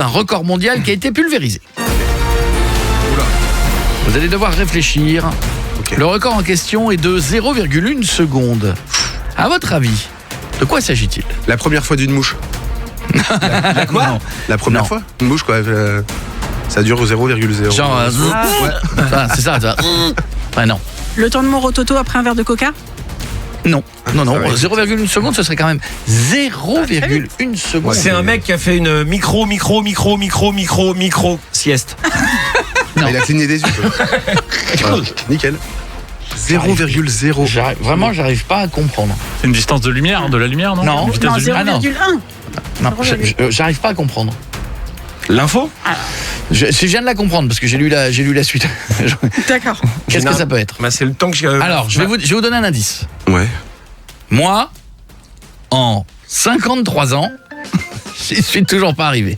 record mondial qui a été pulvérisé. Vous allez devoir réfléchir. Ok. Le record en question est de 0,1 seconde. À votre avis, de quoi s'agit-il? La première fois d'une mouche. La quoi? Non. La première Non. fois une mouche, quoi. Ça dure 0,0. Genre, Ouais. c'est ça. Ouais, non. Le temps de mon rototo après un verre de coca? Non. Non. Ça va être 0,1 seconde, ce serait quand même 0,1 seconde. Ouais, C'est un mec qui a fait une micro sieste. Non. Il a cligné des yeux. Quoi. Voilà. Nickel. 0,0. J'arrive pas à comprendre. C'est une distance de lumière, de la lumière, non? Non. Une vitesse Non, de lumière. 0,1. Non, j'arrive pas à comprendre. L'info? Je viens de la comprendre parce que j'ai lu la suite. D'accord. Qu'est-ce que ça peut être? Bah, c'est le temps que Alors, je vais vous donner un indice. Ouais. Moi, en 53 ans, j'y suis toujours pas arrivé.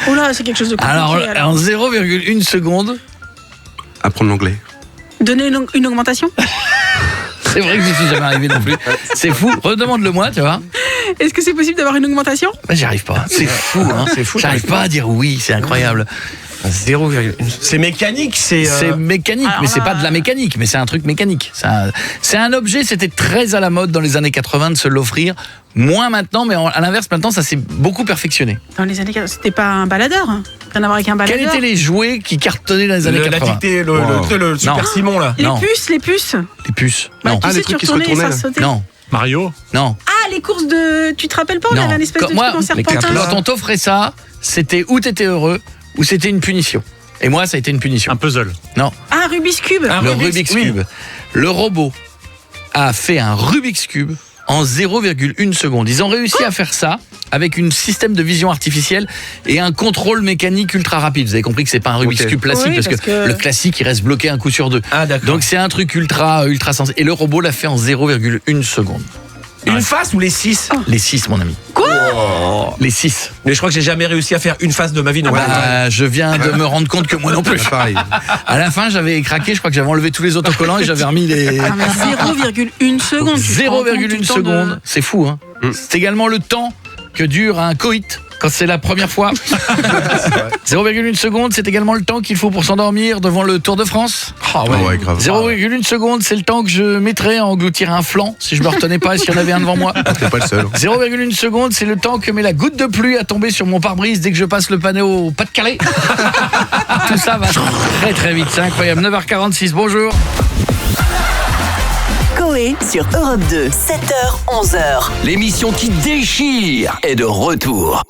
Oh là, c'est quelque chose de compliqué. Alors, en 0,1 seconde, Apprendre l'anglais. Donner une augmentation? c'est vrai que j'y suis jamais arrivé non plus. C'est fou. Redemande-le-moi, tu vois. Est-ce que c'est possible d'avoir une augmentation? Bah, j'y arrive pas. C'est fou, hein. C'est fou. J'arrive pas à dire oui, c'est incroyable. 0,1. C'est mécanique, c'est. C'est mécanique, alors mais c'est là- pas de la mécanique, mais c'est un truc mécanique. C'est un objet, c'était très à la mode dans les années 80 de se l'offrir. Moins maintenant, mais à l'inverse, maintenant, ça s'est beaucoup perfectionné. Dans les années 80, c'était pas un baladeur, hein? Rien à voir avec un baladeur. Quels étaient les jouets qui cartonnaient dans les années La 80? dictée, Wow. le Super Non. Simon là. Les Non. puces. Les puces? Bah, Non. tu Ah, sais, les trucs tu qui se retournais, retournaient, ça là. sautait. Non. Mario. Non. Ah, les courses de... Tu te rappelles pas? On Non. avait un espèce de Moi, truc en serpentin. Quand on t'offrait ça, c'était ou t'étais heureux, ou c'était une punition. Et moi, ça a été une punition. Un puzzle. Non. Ah, Rubik's Cube. Ah, Le Rubik's, Rubik's oui. Cube. Le robot a fait un Rubik's Cube en 0,1 seconde. Ils ont réussi à faire ça avec un système de vision artificielle et un contrôle mécanique ultra rapide. Vous avez compris que c'est pas un Rubik's Ok. Cube classique Oui, parce parce que- le classique il reste bloqué un coup sur deux. Ah, d'accord. Donc c'est un truc ultra sensé. Et le robot l'a fait en 0,1 seconde. Une face ou les 6? Les 6, mon ami. Quoi? Les 6. Mais je crois que j'ai jamais réussi à faire une face de ma vie. Non, Je viens de me rendre compte que moi non plus. Ah, pareil. À la fin, j'avais craqué. Je crois que j'avais enlevé tous les autocollants et j'avais remis les. Ah, mais 0,1 seconde. tu te rends compte 0,1 du temps de- seconde, c'est fou, hein. C'est également le temps que dure un coït quand c'est la première fois. 0,1 seconde, c'est également le temps qu'il faut pour s'endormir devant le Tour de France. Ah ouais, grave. 0,1 seconde, c'est le temps que je mettrais à engloutir un flanc si je me retenais pas et s'il y en avait un devant moi. T'es pas le seul. 0,1 seconde, c'est le temps que met la goutte de pluie à tomber sur mon pare-brise dès que je passe le panneau au Pas-de-Calais. Tout ça va très très vite, c'est incroyable. 9h46, bonjour. Coé sur Europe 2, 7h, 11h. L'émission qui déchire est de retour.